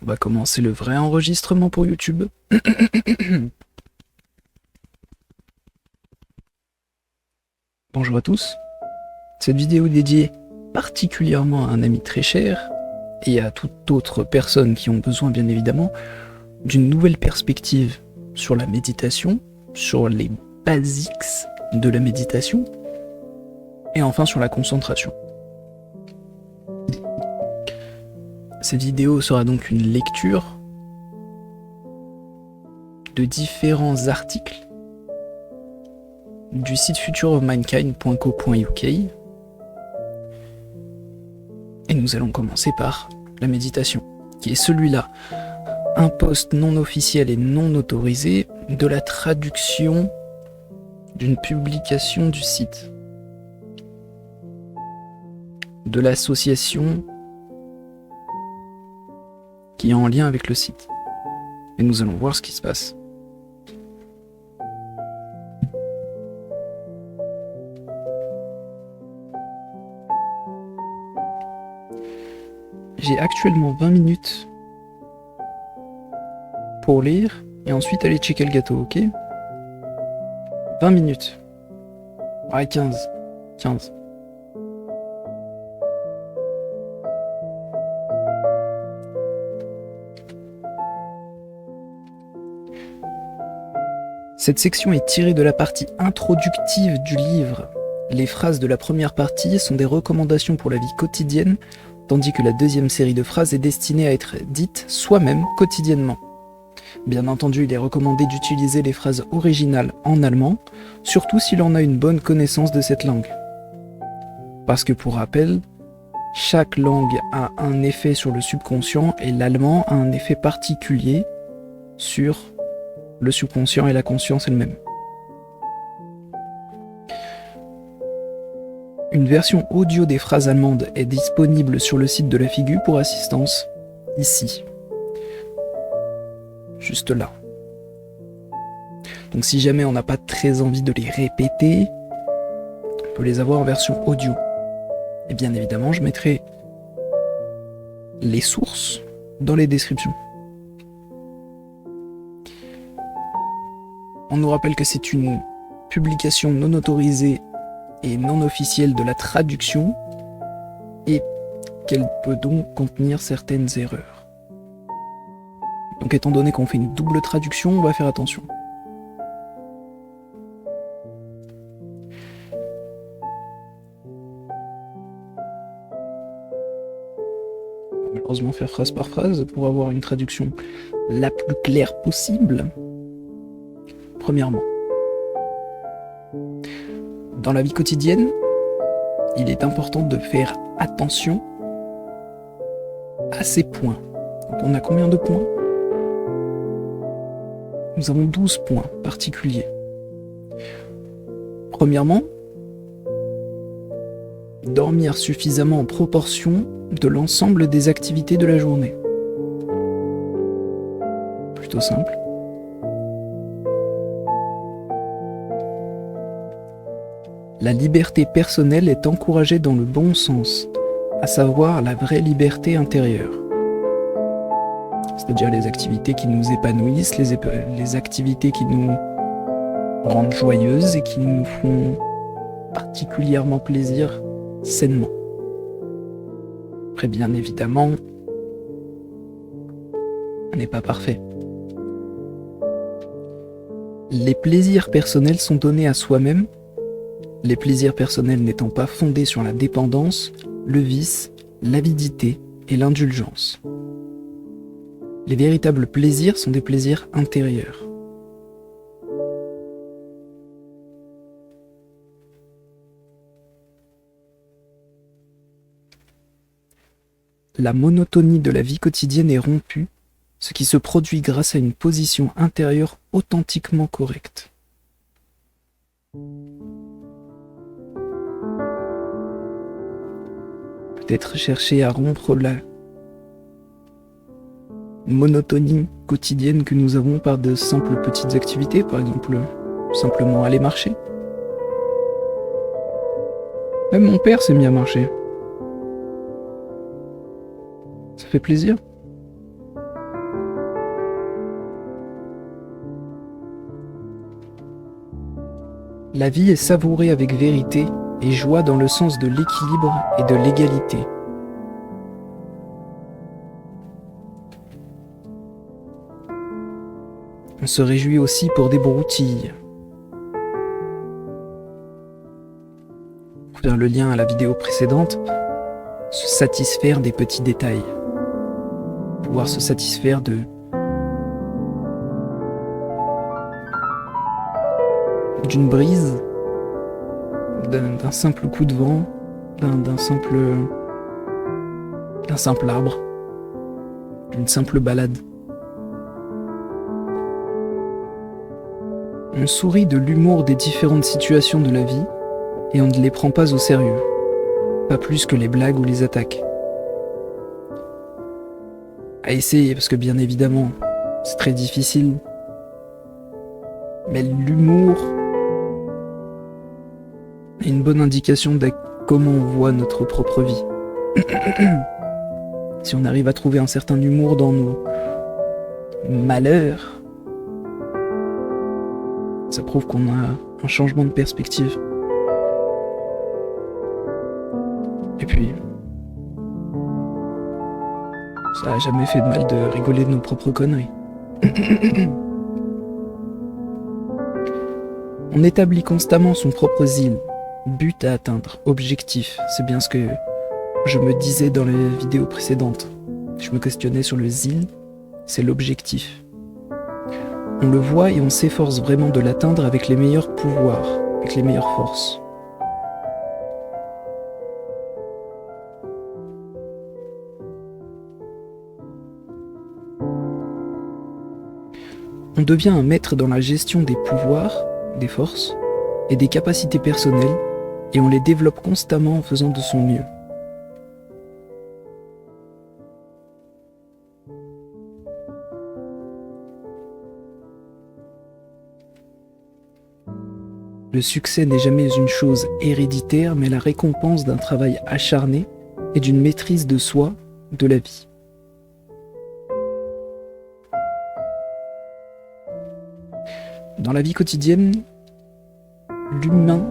On va commencer le vrai enregistrement pour YouTube. Bonjour à tous. Cette vidéo est dédiée particulièrement à un ami très cher et à toute autre personne qui ont besoin bien évidemment d'une nouvelle perspective sur la méditation, sur les basics de la méditation et enfin sur la concentration. Cette vidéo sera donc une lecture de différents articles du site futureofmindkind.co.uk et nous allons commencer par la méditation, qui est celui-là, un post non officiel et non autorisé de la traduction d'une publication du site, de l'association qui est en lien avec le site. Et nous allons voir ce qui se passe. J'ai actuellement 20 minutes pour lire et ensuite aller checker le gâteau, ok? 20 minutes. Ouais, 15. 15. Cette section est tirée de la partie introductive du livre. Les phrases de la première partie sont des recommandations pour la vie quotidienne, tandis que la deuxième série de phrases est destinée à être dite soi-même quotidiennement. Bien entendu, il est recommandé d'utiliser les phrases originales en allemand, surtout si l'on a une bonne connaissance de cette langue. Parce que pour rappel, chaque langue a un effet sur le subconscient et l'allemand a un effet particulier sur le subconscient et la conscience elle-même. Une version audio des phrases allemandes est disponible sur le site de la Figure pour assistance, ici. Juste là. Donc si jamais on n'a pas très envie de les répéter, on peut les avoir en version audio. Et bien évidemment, je mettrai les sources dans les descriptions. On nous rappelle que c'est une publication non autorisée et non officielle de la traduction et qu'elle peut donc contenir certaines erreurs. Donc étant donné qu'on fait une double traduction, on va faire attention. Malheureusement faire phrase par phrase pour avoir une traduction la plus claire possible. Premièrement, dans la vie quotidienne, il est important de faire attention à ces points. Donc on a combien de points? Nous avons 12 points particuliers. Premièrement, dormir suffisamment en proportion de l'ensemble des activités de la journée. Plutôt simple. La liberté personnelle est encouragée dans le bon sens, à savoir la vraie liberté intérieure. C'est-à-dire les activités qui nous épanouissent, les activités qui nous rendent joyeuses et qui nous font particulièrement plaisir sainement. Après, bien évidemment, on n'est pas parfait. Les plaisirs personnels sont donnés à soi-même, les plaisirs personnels n'étant pas fondés sur la dépendance, le vice, l'avidité et l'indulgence. Les véritables plaisirs sont des plaisirs intérieurs. La monotonie de la vie quotidienne est rompue, ce qui se produit grâce à une position intérieure authentiquement correcte. Peut-être chercher à rompre la monotonie quotidienne que nous avons par de simples petites activités, par exemple simplement aller marcher. Même mon père s'est mis à marcher. Ça fait plaisir. La vie est savourée avec vérité et joie dans le sens de l'équilibre et de l'égalité. On se réjouit aussi pour des broutilles. Pour faire le lien à la vidéo précédente, se satisfaire des petits détails. Pouvoir se satisfaire d'une brise, d'un simple coup de vent, d'un simple arbre, d'une simple balade. On sourit de l'humour des différentes situations de la vie et on ne les prend pas au sérieux, pas plus que les blagues ou les attaques. À essayer, parce que bien évidemment, c'est très difficile, mais l'humour est une bonne indication de comment on voit notre propre vie. Si on arrive à trouver un certain humour dans nos malheurs, ça prouve qu'on a un changement de perspective. Et puis, ça a jamais fait de mal de rigoler de nos propres conneries. On établit constamment son propre île, but à atteindre, objectif. C'est bien ce que je me disais dans les vidéos précédentes. Je me questionnais sur le zil, c'est l'objectif. On le voit et on s'efforce vraiment de l'atteindre avec les meilleurs pouvoirs, avec les meilleures forces. On devient un maître dans la gestion des pouvoirs, des forces et des capacités personnelles et on les développe constamment en faisant de son mieux. Le succès n'est jamais une chose héréditaire, mais la récompense d'un travail acharné et d'une maîtrise de soi, de la vie. Dans la vie quotidienne, l'humain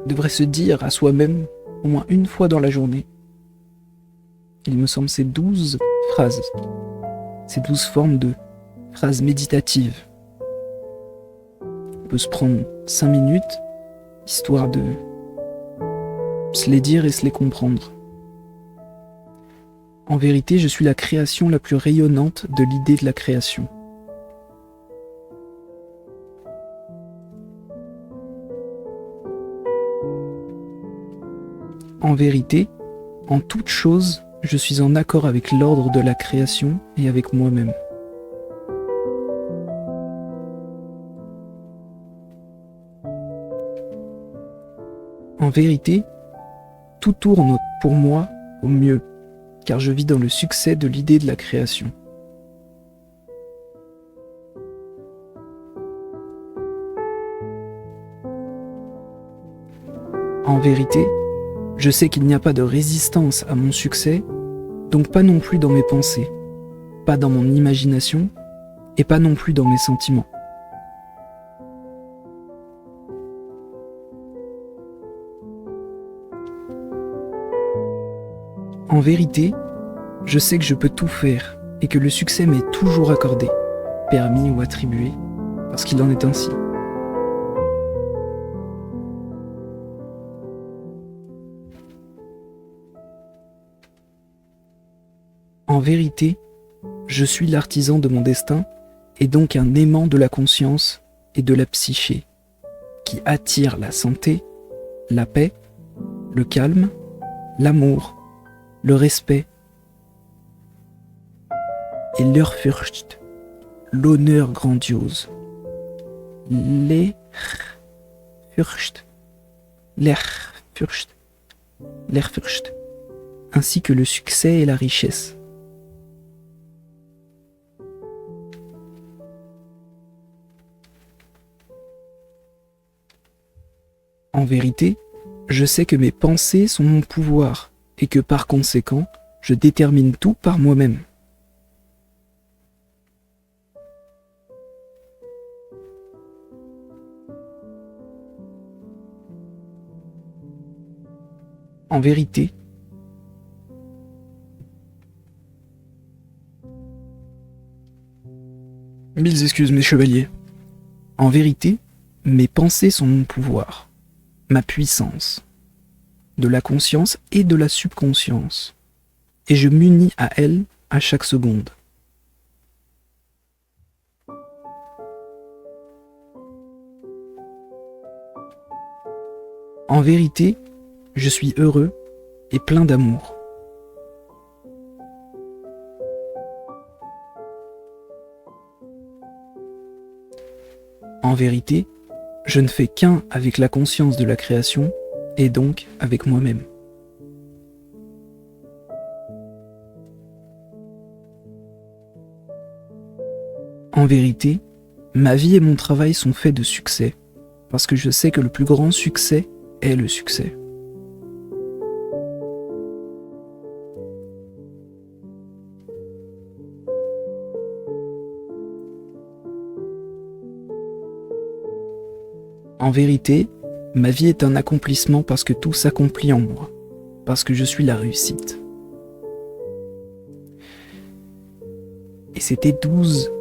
devrait se dire à soi-même au moins une fois dans la journée, il me semble ces 12 phrases, ces 12 formes de phrases méditatives. On peut se prendre 5 minutes, histoire de se les dire et se les comprendre. En vérité, je suis la création la plus rayonnante de l'idée de la création. En vérité, en toute chose, je suis en accord avec l'ordre de la création et avec moi-même. En vérité, tout tourne pour moi au mieux, car je vis dans le succès de l'idée de la création. En vérité, je sais qu'il n'y a pas de résistance à mon succès, donc pas non plus dans mes pensées, pas dans mon imagination, et pas non plus dans mes sentiments. En vérité, je sais que je peux tout faire et que le succès m'est toujours accordé, permis ou attribué, parce qu'il en est ainsi. En vérité, je suis l'artisan de mon destin et donc un aimant de la conscience et de la psyché, qui attire la santé, la paix, le calme, l'amour, le respect et l'Ehrfurcht, l'honneur grandiose. L'Ehrfurcht, ainsi que le succès et la richesse. En vérité, je sais que mes pensées sont mon pouvoir et que par conséquent, je détermine tout par moi-même. En vérité, mille excuses mes chevaliers. En vérité, mes pensées sont mon pouvoir, ma puissance, de la conscience et de la subconscience, et je m'unis à elles à chaque seconde. En vérité, je suis heureux et plein d'amour. En vérité, je ne fais qu'un avec la conscience de la création et donc avec moi-même. En vérité, ma vie et mon travail sont faits de succès, parce que je sais que le plus grand succès est le succès. En vérité, ma vie est un accomplissement parce que tout s'accomplit en moi, parce que je suis la réussite. Et c'était 12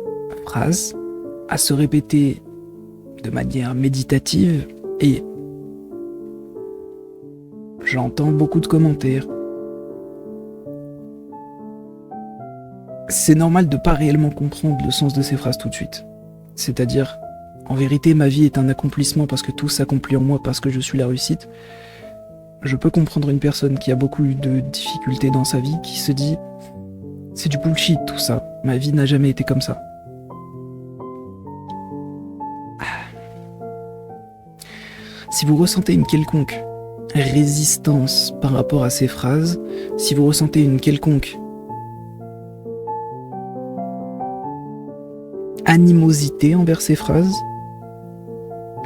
phrases à se répéter de manière méditative et j'entends beaucoup de commentaires. C'est normal de ne pas réellement comprendre le sens de ces phrases tout de suite. C'est-à-dire, en vérité, ma vie est un accomplissement parce que tout s'accomplit en moi, parce que je suis la réussite. Je peux comprendre une personne qui a beaucoup eu de difficultés dans sa vie, qui se dit « c'est du bullshit tout ça, ma vie n'a jamais été comme ça ». Si vous ressentez une quelconque résistance par rapport à ces phrases, si vous ressentez une quelconque animosité envers ces phrases,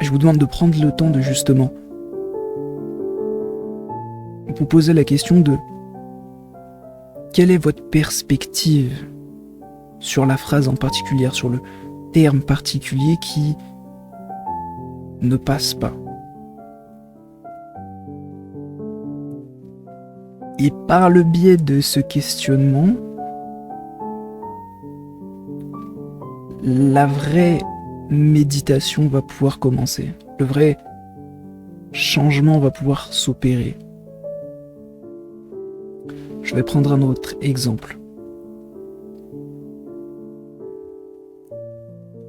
je vous demande de prendre le temps de justement vous poser la question de quelle est votre perspective sur la phrase en particulier, sur le terme particulier qui ne passe pas. Et par le biais de ce questionnement, la vraie méditation va pouvoir commencer. Le vrai changement va pouvoir s'opérer. Je vais prendre un autre exemple.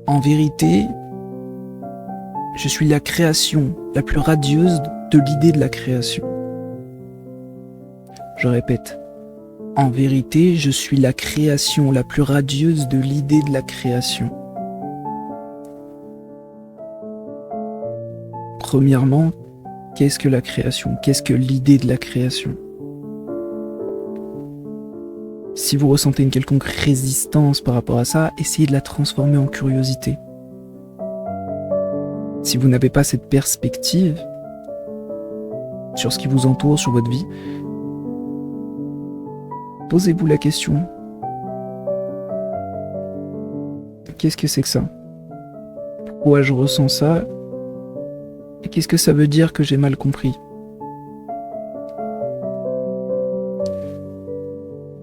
En vérité, je suis la création la plus radieuse de l'idée de la création. Je répète. En vérité, je suis la création la plus radieuse de l'idée de la création. Premièrement, qu'est-ce que la création? Qu'est-ce que l'idée de la création? Si vous ressentez une quelconque résistance par rapport à ça, essayez de la transformer en curiosité. Si vous n'avez pas cette perspective sur ce qui vous entoure, sur votre vie, posez-vous la question. Qu'est-ce que c'est que ça? Pourquoi je ressens ça? Et qu'est-ce que ça veut dire que j'ai mal compris?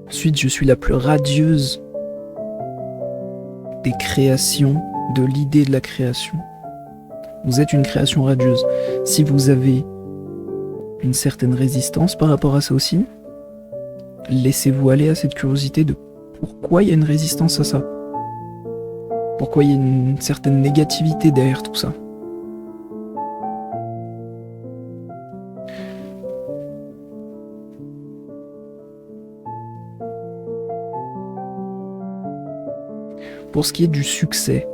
Ensuite, je suis la plus radieuse des créations, de l'idée de la création. Vous êtes une création radieuse. Si vous avez une certaine résistance par rapport à ça aussi, laissez-vous aller à cette curiosité de pourquoi il y a une résistance à ça. Pourquoi il y a une certaine négativité derrière tout ça. Pour ce qui est du succès,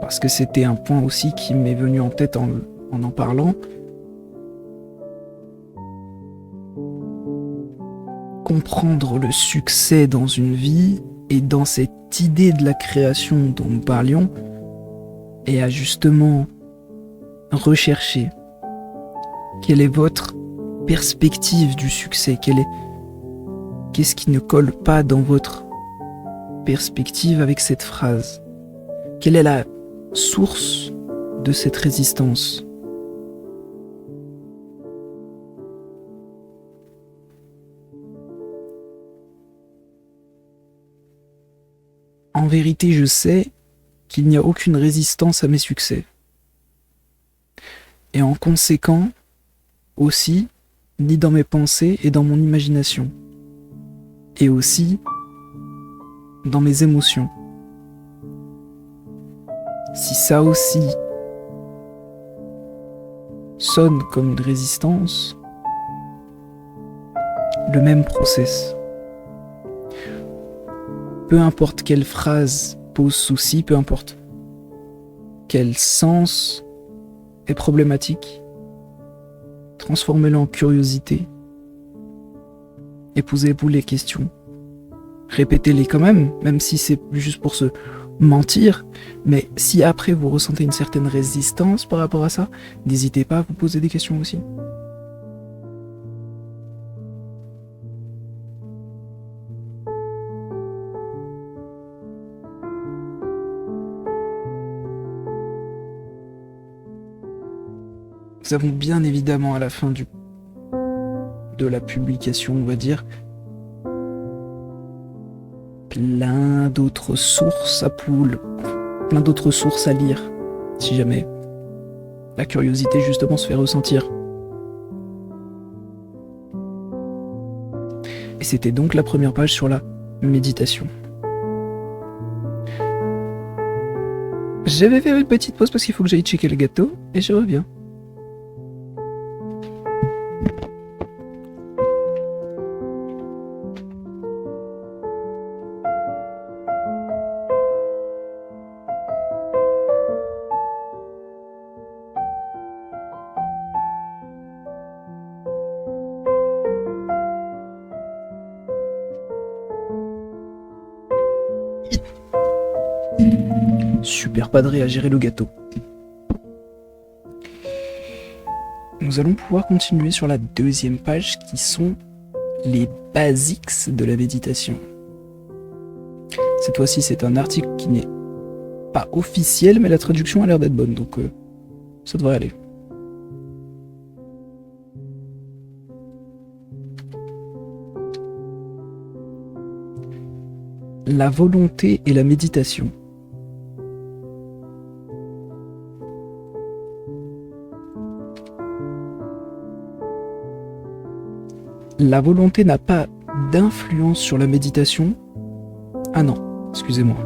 parce que c'était un point aussi qui m'est venu en tête en parlant, comprendre le succès dans une vie et dans cette idée de la création dont nous parlions, et à justement rechercher quelle est votre perspective du succès, qu'est-ce qui ne colle pas dans votre perspective avec cette phrase. Quelle est la source de cette résistance? En vérité, je sais qu'il n'y a aucune résistance à mes succès. Et en conséquent, aussi, ni dans mes pensées et dans mon imagination. Et aussi, dans mes émotions. Si ça aussi sonne comme une résistance, le même process. Peu importe quelle phrase pose souci, peu importe quel sens est problématique, transformez-le en curiosité et posez-vous les questions. Répétez-les quand même si c'est juste pour se mentir, mais si après vous ressentez une certaine résistance par rapport à ça, n'hésitez pas à vous poser des questions aussi. Nous avons bien évidemment à la fin de la publication, on va dire, plein d'autres sources plein d'autres sources à lire, si jamais la curiosité justement se fait ressentir. Et c'était donc la première page sur la méditation. Je vais faire une petite pause parce qu'il faut que j'aille checker le gâteau et je reviens. Super padré à gérer le gâteau. Nous allons pouvoir continuer sur la deuxième page qui sont les basics de la méditation. Cette fois-ci, c'est un article qui n'est pas officiel, mais la traduction a l'air d'être bonne, donc ça devrait aller. La volonté et la méditation. La volonté n'a pas d'influence sur la méditation. Ah non, excusez-moi.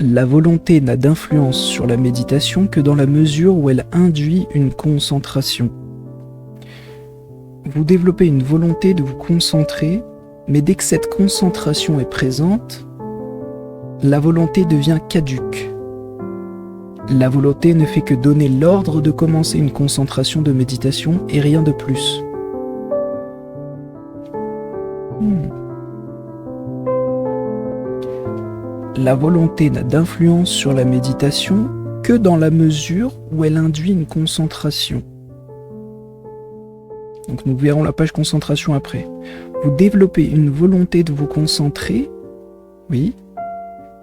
La volonté n'a d'influence sur la méditation que dans la mesure où elle induit une concentration. Vous développez une volonté de vous concentrer, mais dès que cette concentration est présente, la volonté devient caduque. La volonté ne fait que donner l'ordre de commencer une concentration de méditation et rien de plus. La volonté n'a d'influence sur la méditation que dans la mesure où elle induit une concentration. Donc nous verrons la page concentration après. Vous développez une volonté de vous concentrer, oui,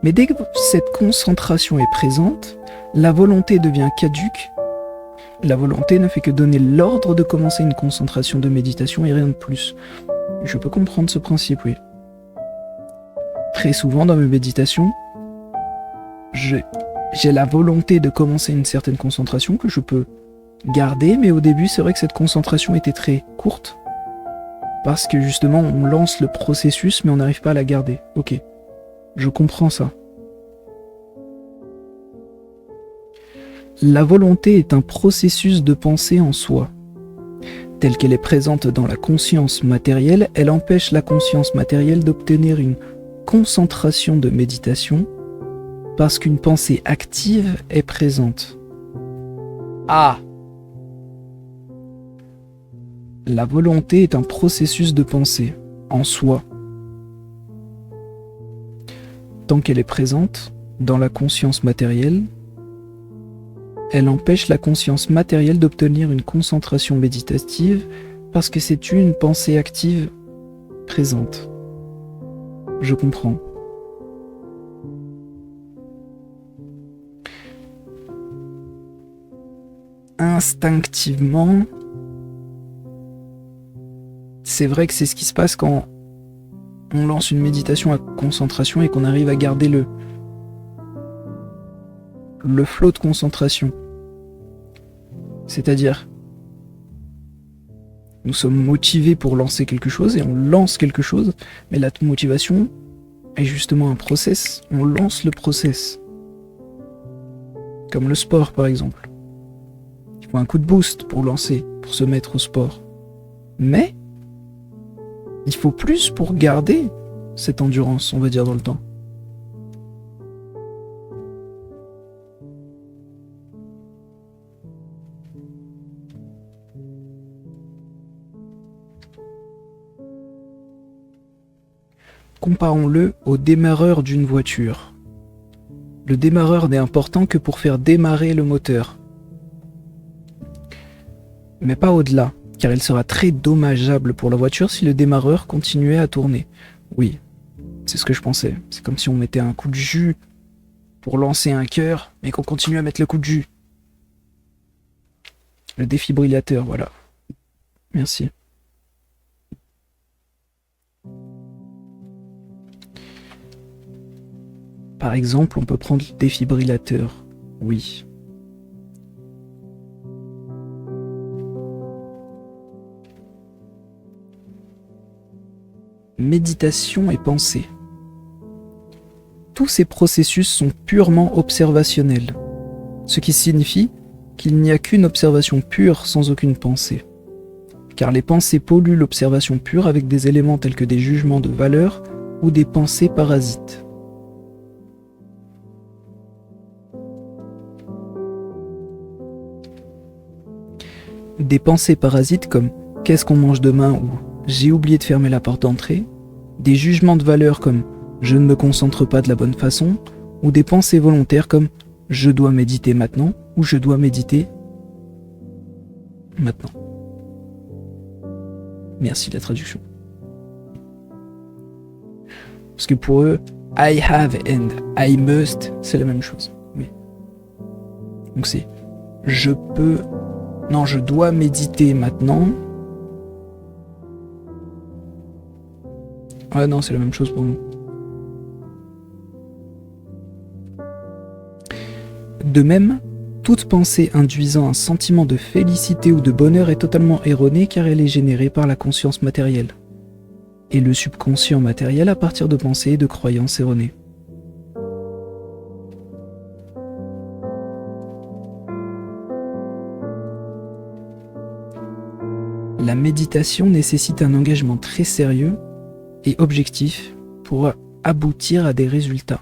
mais dès que cette concentration est présente, la volonté devient caduque. La volonté ne fait que donner l'ordre de commencer une concentration de méditation et rien de plus. Je peux comprendre ce principe, oui. Très souvent dans mes méditations, j'ai la volonté de commencer une certaine concentration que je peux garder, mais au début c'est vrai que cette concentration était très courte parce que justement on lance le processus mais on n'arrive pas à la garder. Ok, je comprends ça. La volonté est un processus de pensée en soi. Telle qu'elle est présente dans la conscience matérielle, elle empêche la conscience matérielle d'obtenir une concentration de méditation parce qu'une pensée active est présente. Ah! La volonté est un processus de pensée en soi. Tant qu'elle est présente dans la conscience matérielle, elle empêche la conscience matérielle d'obtenir une concentration méditative parce que c'est une pensée active présente. Je comprends. instinctivement, c'est vrai que c'est ce qui se passe quand on lance une méditation à concentration et qu'on arrive à garder le flot de concentration. C'est-à-dire, nous sommes motivés pour lancer quelque chose et on lance quelque chose, mais la motivation est justement un process. On lance le process. Comme le sport par exemple. Il faut un coup de boost pour lancer, pour se mettre au sport. Mais il faut plus pour garder cette endurance, on va dire, dans le temps. Comparons-le au démarreur d'une voiture. Le démarreur n'est important que pour faire démarrer le moteur. Mais pas au-delà, car il sera très dommageable pour la voiture si le démarreur continuait à tourner. Oui, c'est ce que je pensais. C'est comme si on mettait un coup de jus pour lancer un cœur, mais qu'on continue à mettre le coup de jus. Le défibrillateur, voilà. Merci. Par exemple, on peut prendre le défibrillateur. Oui. Méditation et pensée. Tous ces processus sont purement observationnels, ce qui signifie qu'il n'y a qu'une observation pure sans aucune pensée. Car les pensées polluent l'observation pure avec des éléments tels que des jugements de valeur ou des pensées parasites. Des pensées parasites comme « qu'est-ce qu'on mange demain » ou « j'ai oublié de fermer la porte d'entrée », des jugements de valeur comme « je ne me concentre pas de la bonne façon » ou des pensées volontaires comme « je dois méditer maintenant » ou « je dois méditer maintenant ». Merci de la traduction. Parce que pour eux, « I have » and « I must » c'est la même chose. Oui. Donc c'est « je peux » non, je dois méditer maintenant. Ouais, non, c'est la même chose pour nous. De même, toute pensée induisant un sentiment de félicité ou de bonheur est totalement erronée car elle est générée par la conscience matérielle. Et le subconscient matériel à partir de pensées et de croyances erronées. La méditation nécessite un engagement très sérieux et objectif pour aboutir à des résultats.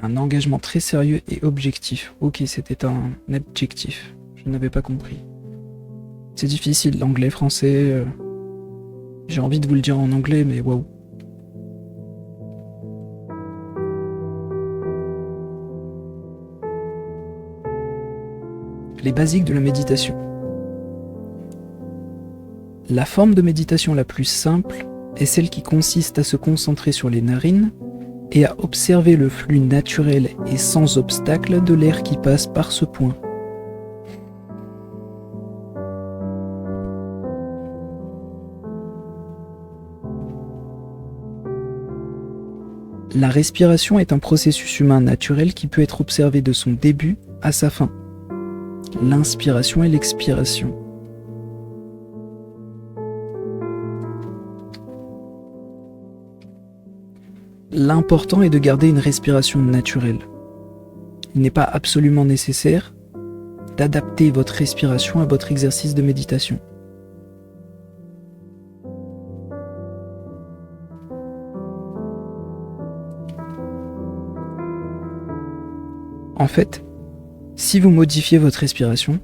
Un engagement très sérieux et objectif. Ok, c'était un adjectif. Je n'avais pas compris. C'est difficile, l'anglais, français. J'ai envie de vous le dire en anglais, mais waouh. Les basiques de la méditation. La forme de méditation la plus simple est celle qui consiste à se concentrer sur les narines et à observer le flux naturel et sans obstacle de l'air qui passe par ce point. La respiration est un processus humain naturel qui peut être observé de son début à sa fin. L'inspiration et l'expiration. L'important est de garder une respiration naturelle. Il n'est pas absolument nécessaire d'adapter votre respiration à votre exercice de méditation. En fait, si vous modifiez votre respiration,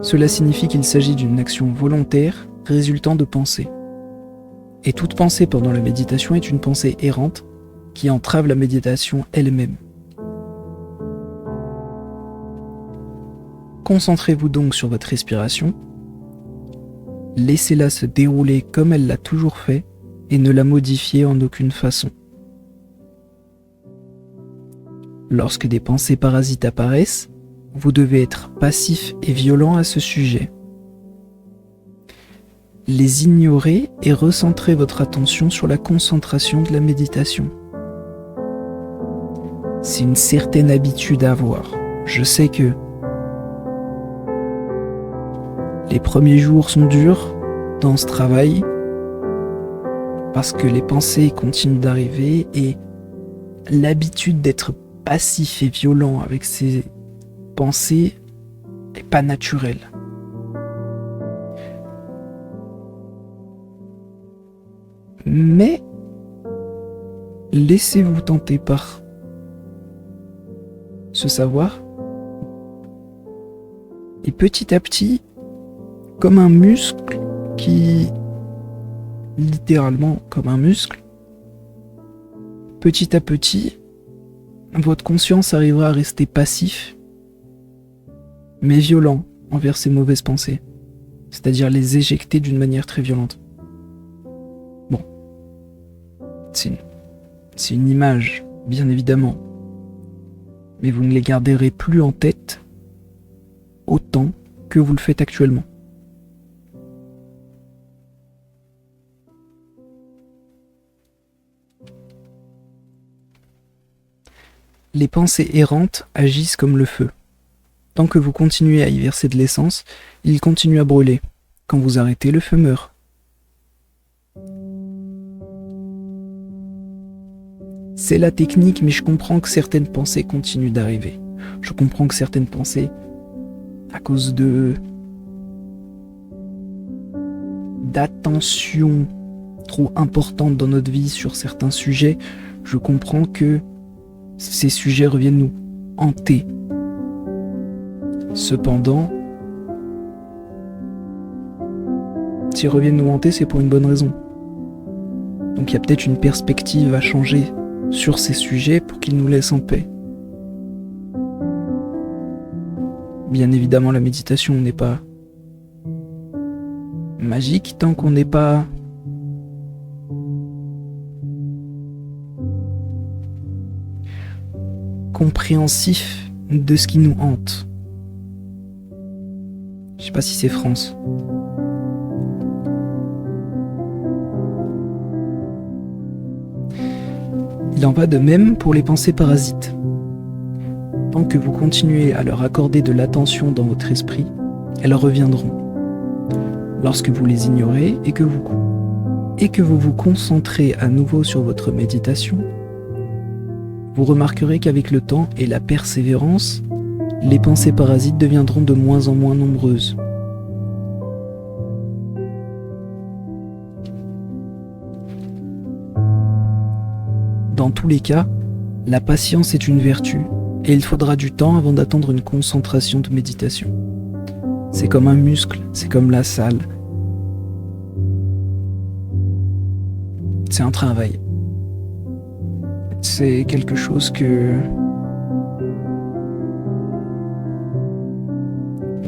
cela signifie qu'il s'agit d'une action volontaire résultant de pensée. Et toute pensée pendant la méditation est une pensée errante qui entrave la méditation elle-même. Concentrez-vous donc sur votre respiration, laissez-la se dérouler comme elle l'a toujours fait et ne la modifiez en aucune façon. Lorsque des pensées parasites apparaissent, vous devez être passif et violent à ce sujet. Les ignorer et recentrer votre attention sur la concentration de la méditation. C'est une certaine habitude à avoir. Je sais que les premiers jours sont durs dans ce travail parce que les pensées continuent d'arriver et l'habitude d'être passif et violent avec ces pensées n'est pas naturelle. Mais laissez-vous tenter par ce savoir et petit à petit, comme un muscle littéralement comme un muscle, petit à petit, votre conscience arrivera à rester passif, mais violent envers ces mauvaises pensées, c'est-à-dire les éjecter d'une manière très violente. Bon, c'est une image, bien évidemment, mais vous ne les garderez plus en tête autant que vous le faites actuellement. Les pensées errantes agissent comme le feu. Tant que vous continuez à y verser de l'essence, il continue à brûler. Quand vous arrêtez, le feu meurt. C'est la technique, mais je comprends que certaines pensées continuent d'arriver. Je comprends que certaines pensées, à cause d'attention trop importante dans notre vie sur certains sujets, je comprends que ces sujets reviennent nous hanter. Cependant, s'ils reviennent nous hanter, c'est pour une bonne raison. Donc il y a peut-être une perspective à changer sur ces sujets pour qu'ils nous laissent en paix. Bien évidemment, la méditation n'est pas magique tant qu'on n'est pas compréhensif de ce qui nous hante. Je sais pas si c'est France. Il en va de même pour les pensées parasites. Tant que vous continuez à leur accorder de l'attention dans votre esprit, elles reviendront. Lorsque vous les ignorez et que vous vous concentrez à nouveau sur votre méditation, vous remarquerez qu'avec le temps et la persévérance, les pensées parasites deviendront de moins en moins nombreuses. Dans tous les cas, la patience est une vertu et il faudra du temps avant d'atteindre une concentration de méditation. C'est comme un muscle, c'est comme la salle. C'est un travail. C'est quelque chose que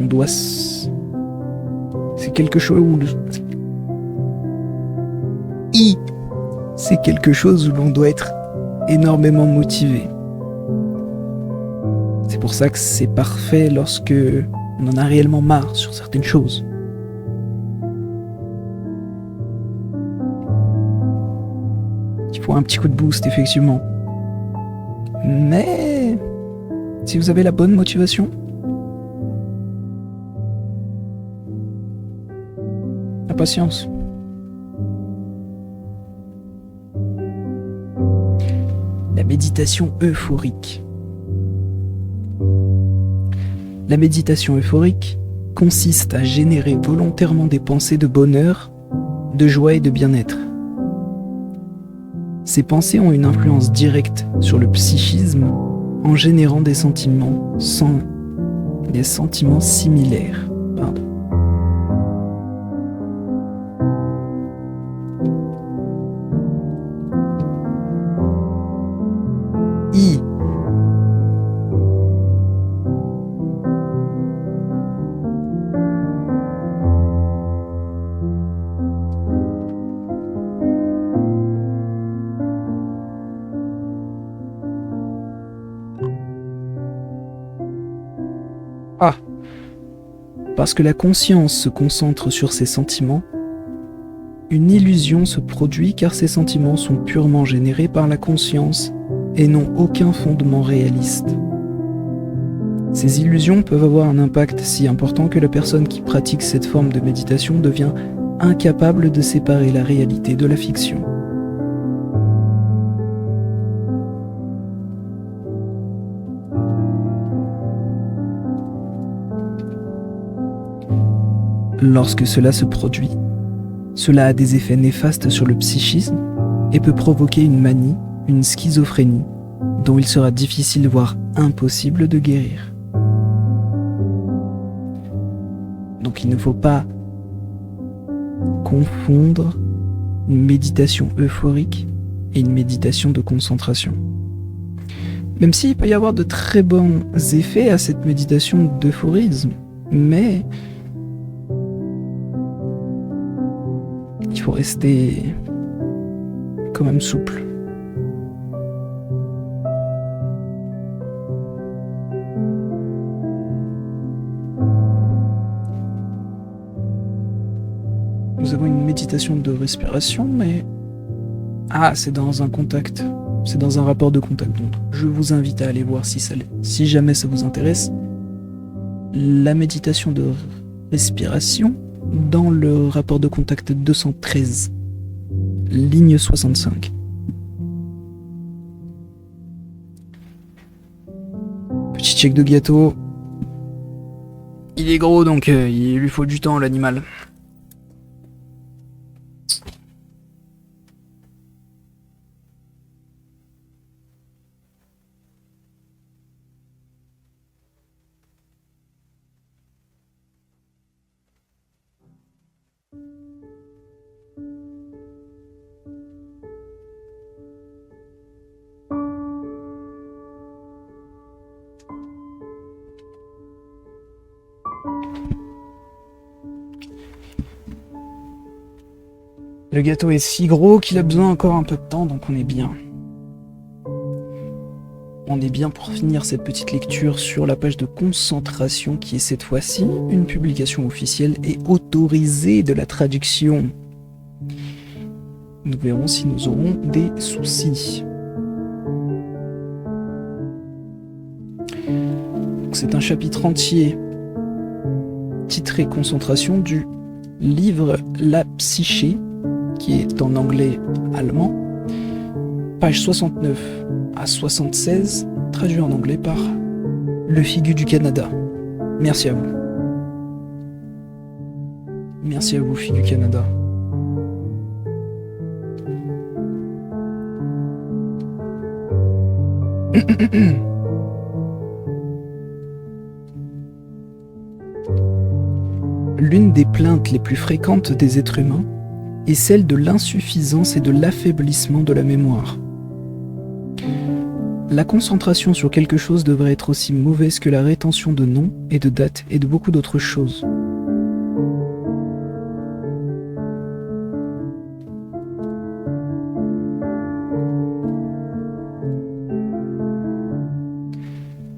on doit. C'est quelque chose où c'est quelque chose où l'on doit être énormément motivé. C'est pour ça que c'est parfait lorsque on en a réellement marre sur certaines choses. Il faut un petit coup de boost, effectivement. Mais si vous avez la bonne motivation, la patience. La méditation euphorique. La méditation euphorique consiste à générer volontairement des pensées de bonheur, de joie et de bien-être. Ces pensées ont une influence directe sur le psychisme en générant des sentiments similaires. Pardon. Ah, parce que la conscience se concentre sur ses sentiments, une illusion se produit car ces sentiments sont purement générés par la conscience et n'ont aucun fondement réaliste. Ces illusions peuvent avoir un impact si important que la personne qui pratique cette forme de méditation devient incapable de séparer la réalité de la fiction. Lorsque cela se produit, cela a des effets néfastes sur le psychisme et peut provoquer une manie, une schizophrénie, dont il sera difficile voire impossible de guérir. Donc il ne faut pas confondre une méditation euphorique et une méditation de concentration. Même s'il peut y avoir de très bons effets à cette méditation d'euphorisme, mais il faut rester quand même souple. Nous avons une méditation de respiration, mais... Ah, c'est dans un contact. C'est dans un rapport de contact. Donc, je vous invite à aller voir si jamais ça vous intéresse. La méditation de respiration dans le rapport de contact 213, ligne 65. Petit check de gâteau. Il est gros, donc il lui faut du temps, l'animal. Le gâteau est si gros qu'il a besoin encore un peu de temps, donc on est bien. On est bien pour finir cette petite lecture sur la page de concentration qui est cette fois-ci une publication officielle et autorisée de la traduction. Nous verrons si nous aurons des soucis. C'est un chapitre entier titré Concentration du livre La Psyché, qui est en anglais-allemand, page 69 à 76, traduit en anglais par Le Figu du Canada. Merci à vous. Merci à vous, Figu Canada. L'une des plaintes les plus fréquentes des êtres humains est celle de l'insuffisance et de l'affaiblissement de la mémoire. La concentration sur quelque chose devrait être aussi mauvaise que la rétention de noms et de dates et de beaucoup d'autres choses.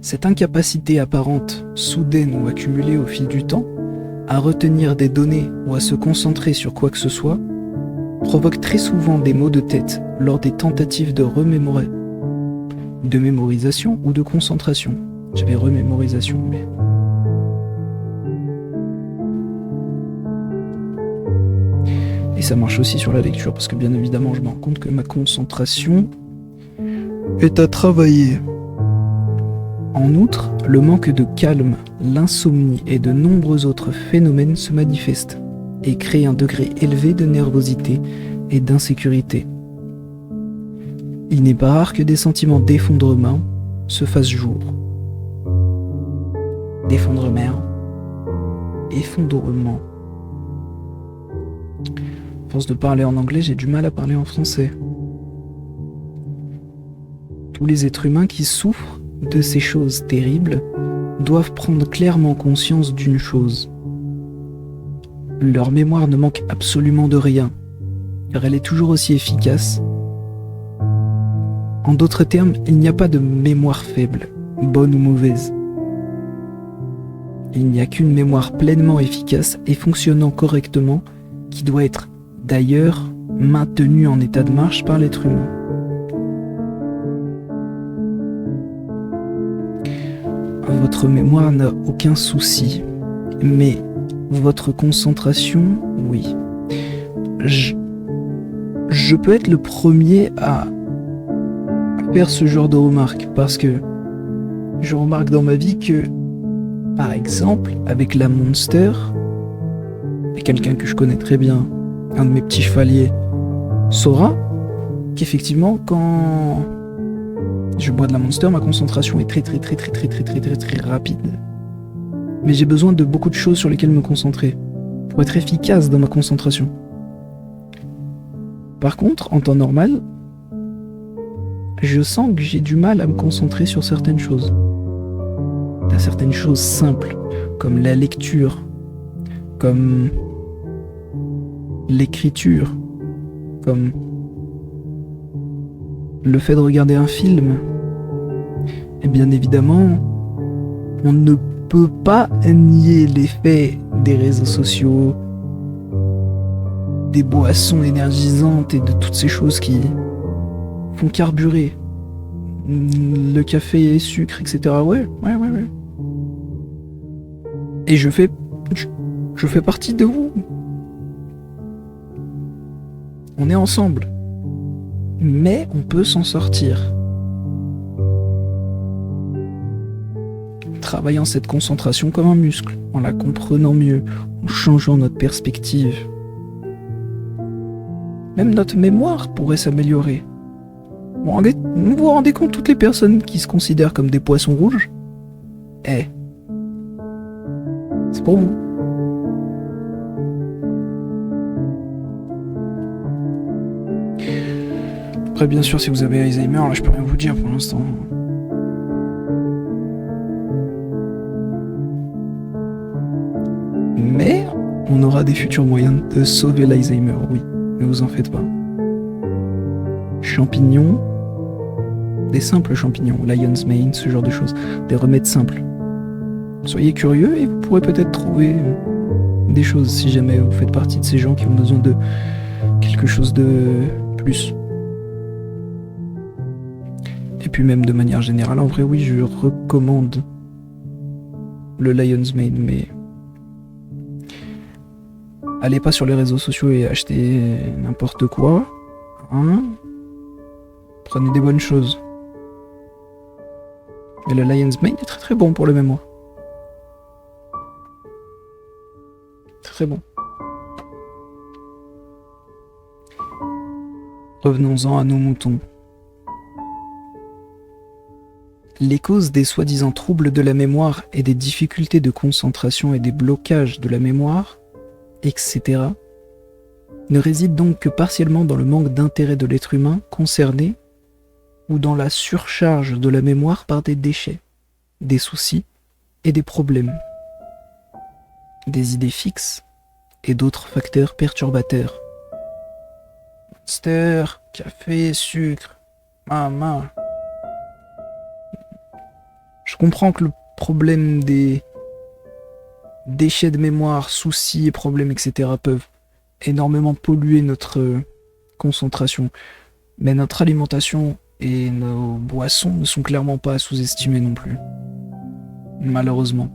Cette incapacité apparente, soudaine ou accumulée au fil du temps, à retenir des données ou à se concentrer sur quoi que ce soit, provoque très souvent des maux de tête lors des tentatives de mémorisation ou de concentration. J'avais remémorisation, mais... Et ça marche aussi sur la lecture, parce que bien évidemment, je me rends compte que ma concentration est à travailler. En outre, le manque de calme, l'insomnie et de nombreux autres phénomènes se manifestent et créent un degré élevé de nervosité et d'insécurité. Il n'est pas rare que des sentiments d'effondrement se fassent jour. Effondrement. À force de parler en anglais, j'ai du mal à parler en français. Tous les êtres humains qui souffrent de ces choses terribles doivent prendre clairement conscience d'une chose. Leur mémoire ne manque absolument de rien, car elle est toujours aussi efficace. En d'autres termes, il n'y a pas de mémoire faible, bonne ou mauvaise. Il n'y a qu'une mémoire pleinement efficace et fonctionnant correctement qui doit être d'ailleurs maintenue en état de marche par l'être humain. Votre mémoire n'a aucun souci, mais votre concentration, oui. Je peux être le premier à faire ce genre de remarques, parce que je remarque dans ma vie que, par exemple, avec la Monster, et quelqu'un que je connais très bien, un de mes petits chevaliers, saura qu'effectivement, quand je bois de la Monster, ma concentration est très rapide. Mais j'ai besoin de beaucoup de choses sur lesquelles me concentrer pour être efficace dans ma concentration. Par contre, en temps normal, je sens que j'ai du mal à me concentrer sur certaines choses. À certaines choses simples, comme la lecture, comme l'écriture, comme le fait de regarder un film. Et bien évidemment, on ne peut pas nier l'effet des réseaux sociaux, des boissons énergisantes et de toutes ces choses qui font carburer. Le café, sucre, etc. Ouais. Et je fais partie de vous. On est ensemble. Mais on peut s'en sortir. Travaillant cette concentration comme un muscle, en la comprenant mieux, en changeant notre perspective. Même notre mémoire pourrait s'améliorer. Vous vous rendez compte, toutes les personnes qui se considèrent comme des poissons rouges? C'est pour vous. Après, bien sûr, si vous avez Alzheimer, là, je peux rien vous dire pour l'instant. Mais on aura des futurs moyens de sauver l'Alzheimer, oui. Ne vous en faites pas. Champignons, des simples champignons, lion's mane, ce genre de choses, des remèdes simples. Soyez curieux et vous pourrez peut-être trouver des choses si jamais vous faites partie de ces gens qui ont besoin de quelque chose de plus. Et puis même de manière générale, en vrai, oui, je recommande le lion's mane, mais allez pas sur les réseaux sociaux et achetez n'importe quoi, hein. Prenez des bonnes choses. Et le lion's mane est très bon pour la mémoire. Très bon. Revenons-en à nos moutons. Les causes des soi-disant troubles de la mémoire et des difficultés de concentration et des blocages de la mémoire, etc., ne résident donc que partiellement dans le manque d'intérêt de l'être humain concerné ou dans la surcharge de la mémoire par des déchets, des soucis et des problèmes, des idées fixes et d'autres facteurs perturbateurs. Monster, café, sucre, maman. Je comprends que le problème des déchets de mémoire, soucis et problèmes, etc. peuvent énormément polluer notre concentration. Mais notre alimentation et nos boissons ne sont clairement pas à sous-estimer non plus. Malheureusement.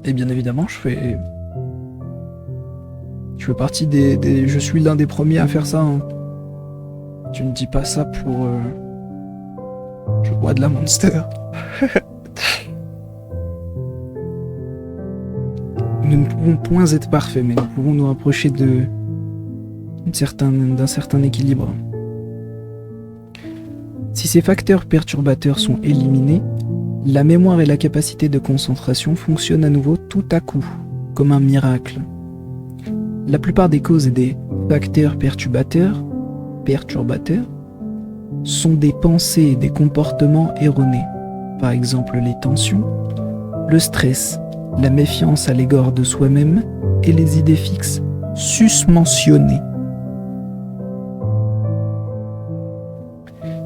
Et bien évidemment, je fais partie je suis l'un des premiers à faire ça. Hein. Tu ne dis pas ça pour... Je bois de la Monster. Nous ne pouvons point être parfaits, mais nous pouvons nous rapprocher d'un certain équilibre. Si ces facteurs perturbateurs sont éliminés, la mémoire et la capacité de concentration fonctionnent à nouveau tout à coup, comme un miracle. La plupart des causes et des facteurs perturbateurs sont des pensées et des comportements erronés. Par exemple, les tensions, le stress, la méfiance à l'égard de soi-même et les idées fixes susmentionnées.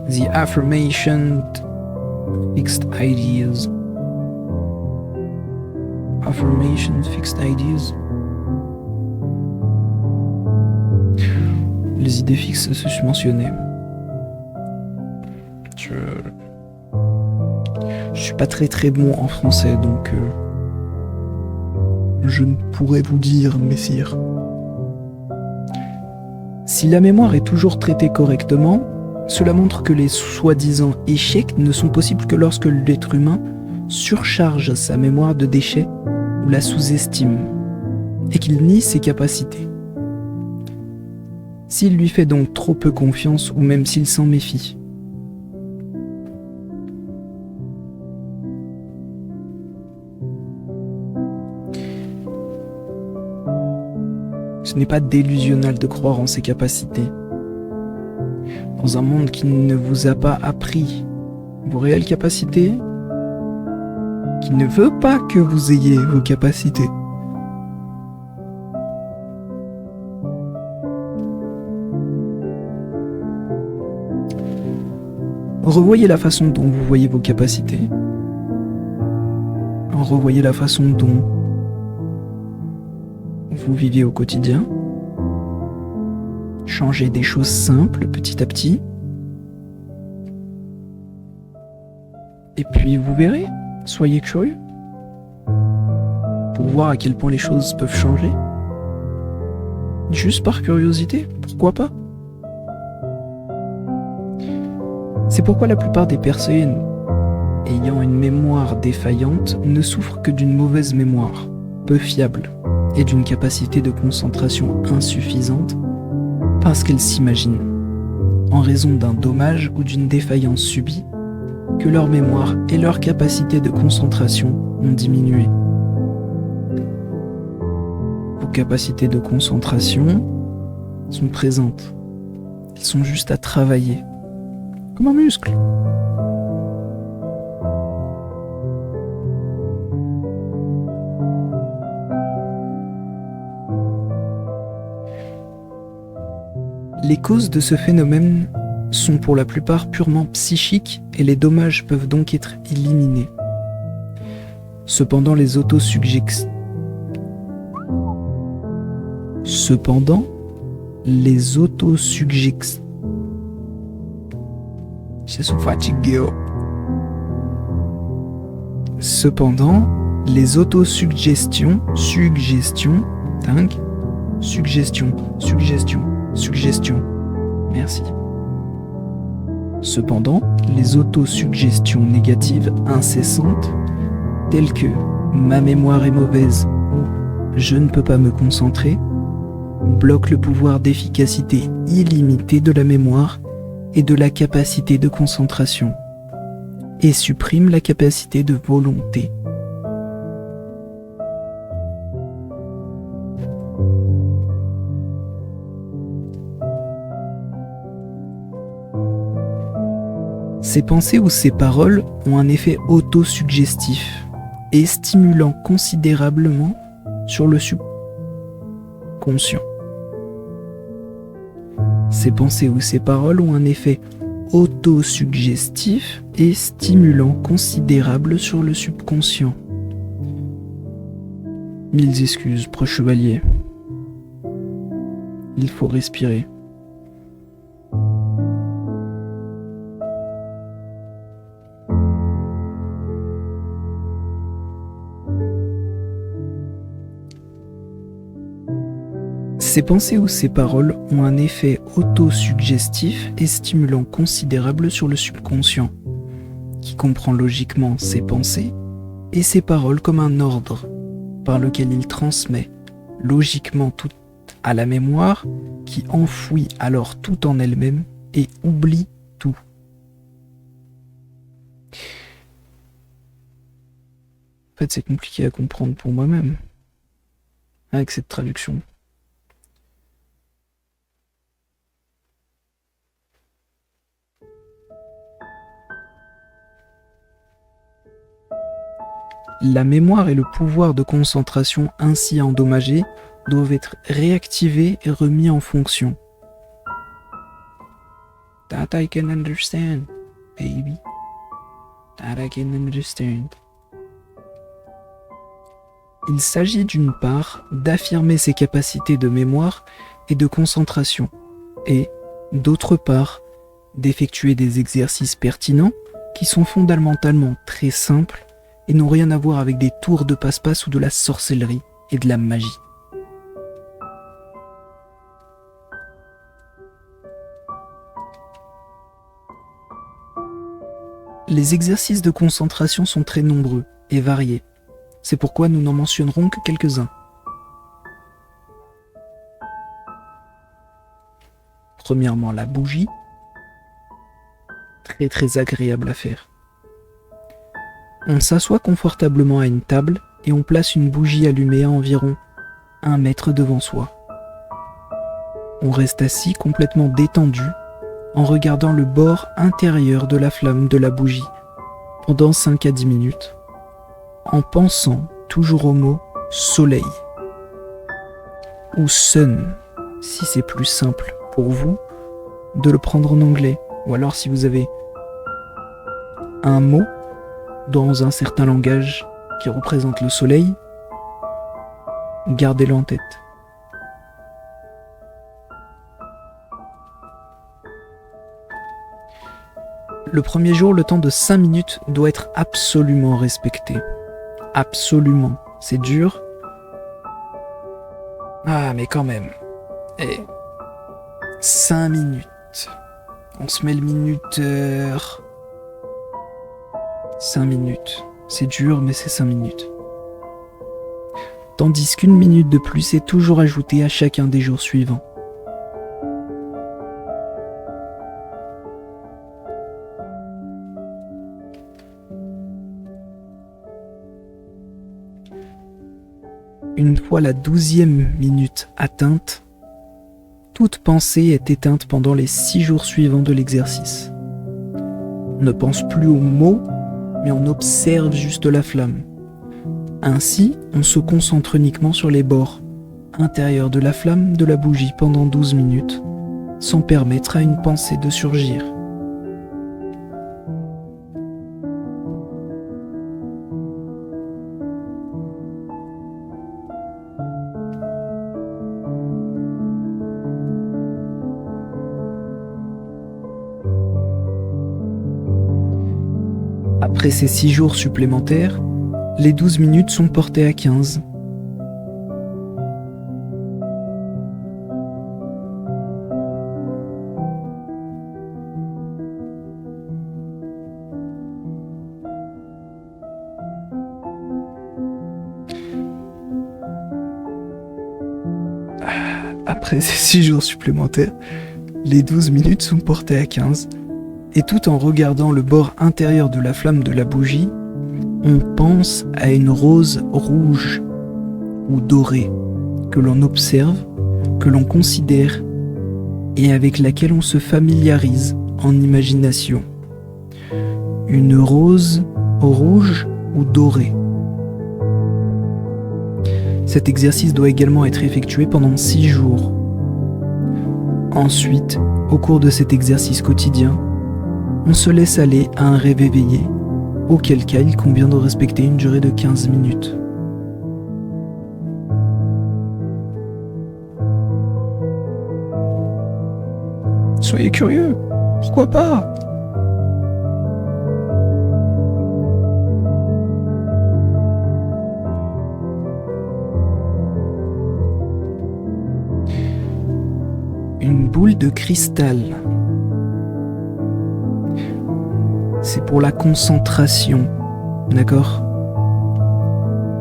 The aforementioned fixed ideas. Affirmation, fixed ideas. Les idées fixes, c'est ce mentionné. Je suis pas très bon en français, donc je ne pourrais vous dire, messire. Si la mémoire est toujours traitée correctement, cela montre que les soi-disant échecs ne sont possibles que lorsque l'être humain surcharge sa mémoire de déchets ou la sous-estime, et qu'il nie ses capacités. S'il lui fait donc trop peu confiance ou même s'il s'en méfie. Ce n'est pas délusionnel de croire en ses capacités. Dans un monde qui ne vous a pas appris vos réelles capacités, qui ne veut pas que vous ayez vos capacités. Revoyez la façon dont vous voyez vos capacités. Revoyez la façon dont vous vivez au quotidien. Changez des choses simples petit à petit. Et puis vous verrez, soyez curieux pour voir à quel point les choses peuvent changer. Juste par curiosité, pourquoi pas? C'est pourquoi la plupart des personnes ayant une mémoire défaillante ne souffrent que d'une mauvaise mémoire, peu fiable, et d'une capacité de concentration insuffisante, parce qu'elles s'imaginent, en raison d'un dommage ou d'une défaillance subie, que leur mémoire et leur capacité de concentration ont diminué. Vos capacités de concentration sont présentes. Elles sont juste à travailler, comme un muscle. Les causes de ce phénomène sont pour la plupart purement psychiques et les dommages peuvent donc être éliminés. Cependant, les autosuggestions merci. Cependant, les autosuggestions négatives incessantes, telles que ma mémoire est mauvaise ou je ne peux pas me concentrer, bloquent le pouvoir d'efficacité illimité de la mémoire et de la capacité de concentration, et suppriment la capacité de volonté. Ces pensées ou ces paroles ont un effet autosuggestif et stimulant considérablement sur le subconscient. Ces pensées ou ces paroles ont un effet autosuggestif et stimulant considérable sur le subconscient. Mille excuses, proche chevalier. Il faut respirer. Ces pensées ou ces paroles ont un effet autosuggestif et stimulant considérable sur le subconscient, qui comprend logiquement ces pensées et ces paroles comme un ordre par lequel il transmet logiquement tout à la mémoire, qui enfouit alors tout en elle-même et oublie tout. En fait, c'est compliqué à comprendre pour moi-même avec cette traduction. La mémoire et le pouvoir de concentration ainsi endommagés doivent être réactivés et remis en fonction. That I can understand, baby. that I can understand. Il s'agit d'une part d'affirmer ses capacités de mémoire et de concentration, et, d'autre part, d'effectuer des exercices pertinents qui sont fondamentalement très simples et n'ont rien à voir avec des tours de passe-passe ou de la sorcellerie et de la magie. Les exercices de concentration sont très nombreux et variés. C'est pourquoi nous n'en mentionnerons que quelques-uns. Premièrement, la bougie. Très agréable à faire. On s'assoit confortablement à une table et on place une bougie allumée à environ 1 mètre devant soi. On reste assis complètement détendu en regardant le bord intérieur de la flamme de la bougie pendant 5 à 10 minutes, en pensant toujours au mot soleil ou sun, si c'est plus simple pour vous de le prendre en anglais, ou alors si vous avez un mot dans un certain langage qui représente le soleil, gardez-le en tête. Le premier jour, le temps de 5 minutes doit être absolument respecté. Absolument. C'est dur. Ah, mais quand même. 5 minutes. On se met le minuteur. 5 minutes. C'est dur, mais c'est 5 minutes. Tandis qu'1 minute de plus est toujours ajoutée à chacun des jours suivants. Une fois la 12e minute atteinte, toute pensée est éteinte pendant les 6 jours suivants de l'exercice. On ne pense plus aux mots, mais on observe juste la flamme. Ainsi, on se concentre uniquement sur les bords intérieurs de la flamme de la bougie pendant 12 minutes, sans permettre à une pensée de surgir. Après ces 6 jours supplémentaires, les 12 minutes sont portées à 15. Après ces 6 jours supplémentaires, les 12 minutes sont portées à 15. Et tout en regardant le bord intérieur de la flamme de la bougie, on pense à une rose rouge ou dorée que l'on observe, que l'on considère et avec laquelle on se familiarise en imagination. Une rose rouge ou dorée. Cet exercice doit également être effectué pendant 6 jours. Ensuite, au cours de cet exercice quotidien, on se laisse aller à un rêve éveillé, auquel cas il convient de respecter une durée de 15 minutes. Soyez curieux, pourquoi pas ? Une boule de cristal. C'est pour la concentration, d'accord ?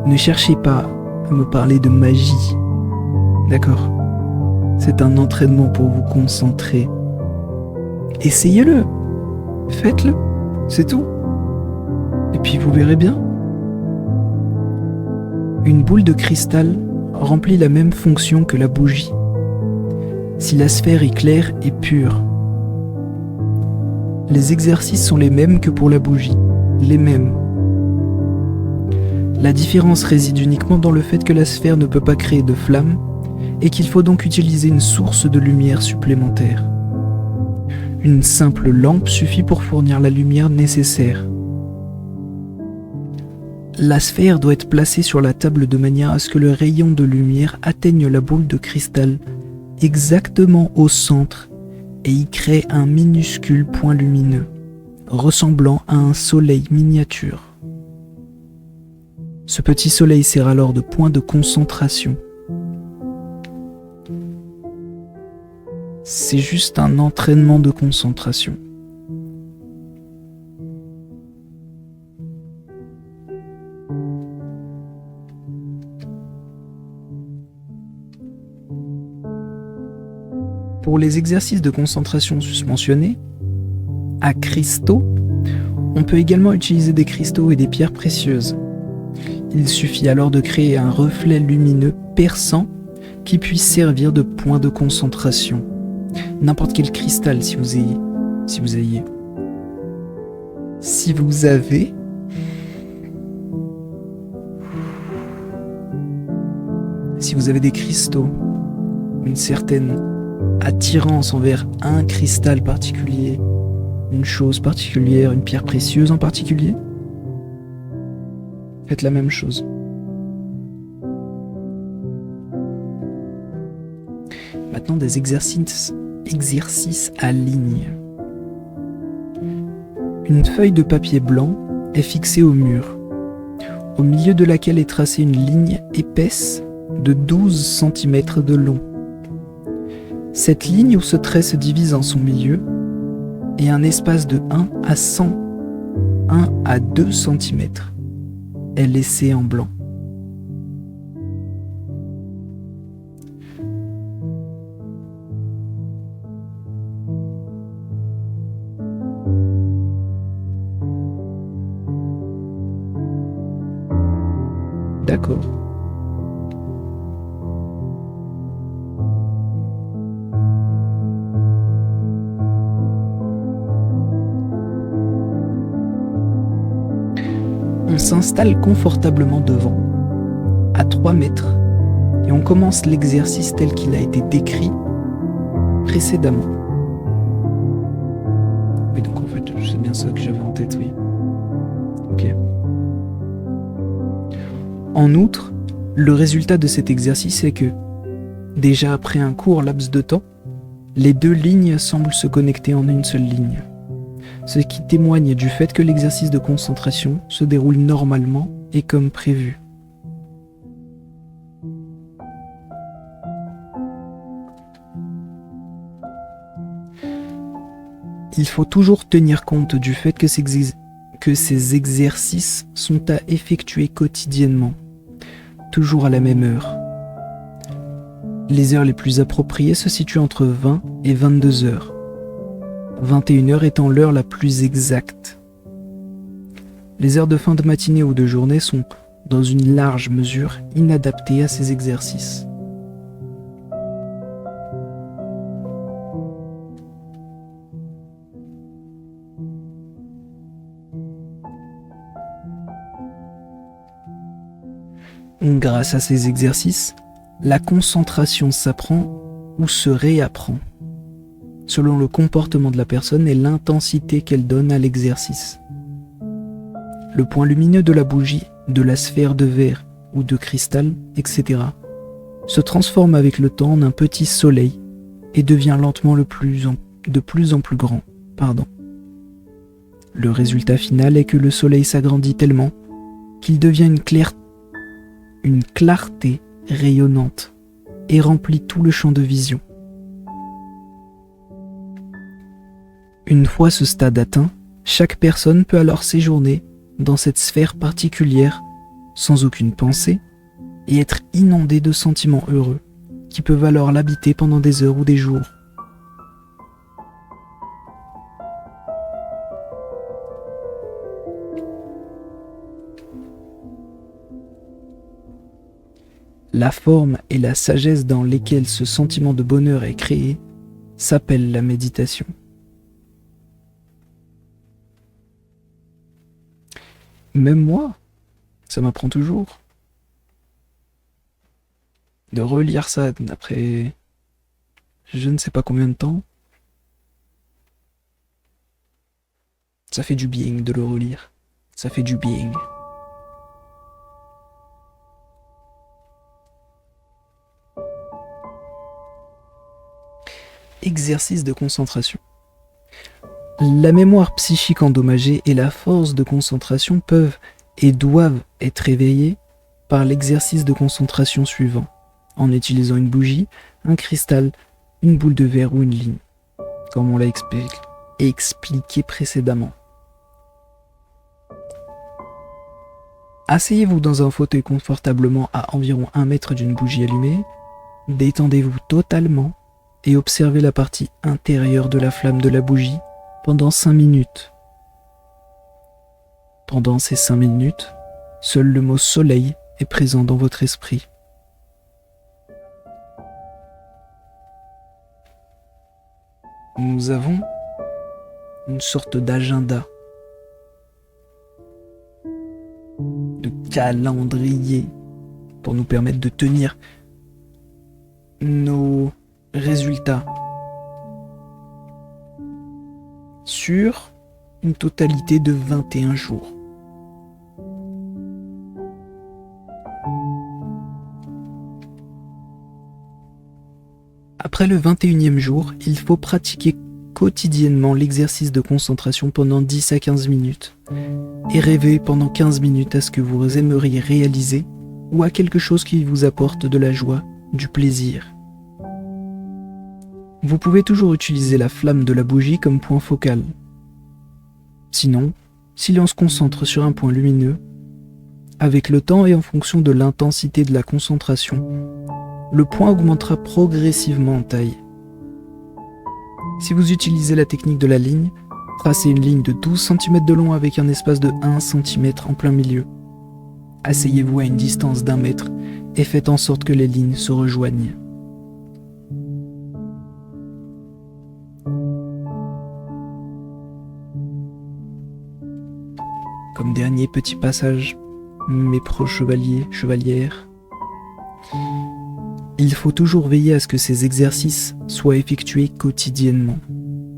Ne cherchez pas à me parler de magie, d'accord ? C'est un entraînement pour vous concentrer. Essayez-le, faites-le, c'est tout. Et puis vous verrez bien. Une boule de cristal remplit la même fonction que la bougie. Si la sphère est claire et pure, les exercices sont les mêmes que pour la bougie, les mêmes. La différence réside uniquement dans le fait que la sphère ne peut pas créer de flamme et qu'il faut donc utiliser une source de lumière supplémentaire. Une simple lampe suffit pour fournir la lumière nécessaire. La sphère doit être placée sur la table de manière à ce que le rayon de lumière atteigne la boule de cristal exactement au centre et y crée un minuscule point lumineux, ressemblant à un soleil miniature. Ce petit soleil sert alors de point de concentration. C'est juste un entraînement de concentration. Pour les exercices de concentration susmentionnés, à cristaux, on peut également utiliser des cristaux et des pierres précieuses. Il suffit alors de créer un reflet lumineux perçant qui puisse servir de point de concentration. N'importe quel cristal si vous avez des cristaux, une certaine attirance envers un cristal particulier, une chose particulière, une pierre précieuse en particulier, faites la même chose. Maintenant, des exercices à ligne. Une feuille de papier blanc est fixée au mur, au milieu de laquelle est tracée une ligne épaisse de 12 cm de long. Cette ligne où ce trait se divise en son milieu est un espace de 1 à 2 cm est laissé en blanc. D'accord. On s'installe confortablement devant, à 3 mètres, et on commence l'exercice tel qu'il a été décrit précédemment. Oui, donc en fait, c'est bien ça que j'avais en tête, oui. Ok. En outre, le résultat de cet exercice est que, déjà après un court laps de temps, les deux lignes semblent se connecter en une seule ligne, ce qui témoigne du fait que l'exercice de concentration se déroule normalement et comme prévu. Il faut toujours tenir compte du fait que ces exercices sont à effectuer quotidiennement, toujours à la même heure. Les heures les plus appropriées se situent entre 20 et 22 heures. 21h étant l'heure la plus exacte. Les heures de fin de matinée ou de journée sont, dans une large mesure, inadaptées à ces exercices. Grâce à ces exercices, la concentration s'apprend ou se réapprend, selon le comportement de la personne et l'intensité qu'elle donne à l'exercice. Le point lumineux de la bougie, de la sphère de verre ou de cristal, etc., se transforme avec le temps en un petit soleil et devient lentement de plus en plus grand. Le résultat final est que le soleil s'agrandit tellement qu'il devient une clarté rayonnante et remplit tout le champ de vision. Une fois ce stade atteint, chaque personne peut alors séjourner dans cette sphère particulière sans aucune pensée et être inondée de sentiments heureux qui peuvent alors l'habiter pendant des heures ou des jours. La forme et la sagesse dans lesquelles ce sentiment de bonheur est créé s'appelle la méditation. Même moi, ça m'apprend toujours. De relire ça après je ne sais pas combien de temps, ça fait du bien de le relire. Ça fait du bien. exercice de concentration. La mémoire psychique endommagée et la force de concentration peuvent et doivent être éveillées par l'exercice de concentration suivant, en utilisant une bougie, un cristal, une boule de verre ou une ligne, comme on l'a expliqué précédemment. Asseyez-vous dans un fauteuil confortablement à environ 1 mètre d'une bougie allumée, détendez-vous totalement et observez la partie intérieure de la flamme de la bougie pendant 5 minutes. Pendant ces 5 minutes, seul le mot soleil est présent dans votre esprit. Nous avons une sorte d'agenda, de calendrier pour nous permettre de tenir nos résultats sur une totalité de 21 jours. Après le 21e jour, il faut pratiquer quotidiennement l'exercice de concentration pendant 10 à 15 minutes et rêver pendant 15 minutes à ce que vous aimeriez réaliser ou à quelque chose qui vous apporte de la joie, du plaisir. Vous pouvez toujours utiliser la flamme de la bougie comme point focal. Sinon, si l'on se concentre sur un point lumineux, avec le temps et en fonction de l'intensité de la concentration, le point augmentera progressivement en taille. Si vous utilisez la technique de la ligne, tracez une ligne de 12 cm de long avec un espace de 1 cm en plein milieu. Asseyez-vous à une distance d'1 mètre et faites en sorte que les lignes se rejoignent. Comme dernier petit passage, mes pro-chevaliers, chevalières, il faut toujours veiller à ce que ces exercices soient effectués quotidiennement,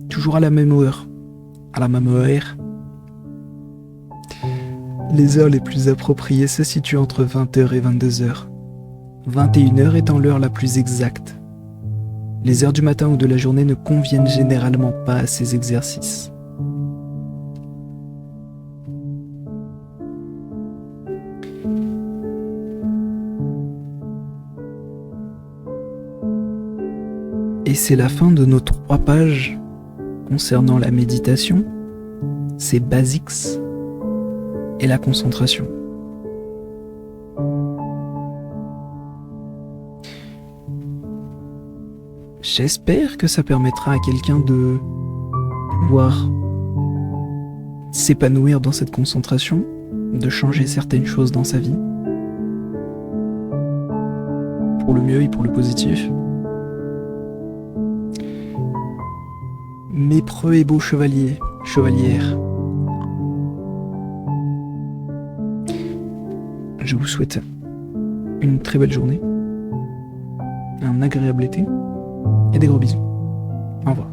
toujours à la même heure. Les heures les plus appropriées se situent entre 20h et 22h. 21h étant l'heure la plus exacte. Les heures du matin ou de la journée ne conviennent généralement pas à ces exercices. Et c'est la fin de nos 3 pages concernant la méditation, ses basics et la concentration. J'espère que ça permettra à quelqu'un de pouvoir s'épanouir dans cette concentration, de changer certaines choses dans sa vie, pour le mieux et pour le positif. Mes preux et beaux chevaliers, chevalières, je vous souhaite une très belle journée, un agréable été et des gros bisous. Au revoir.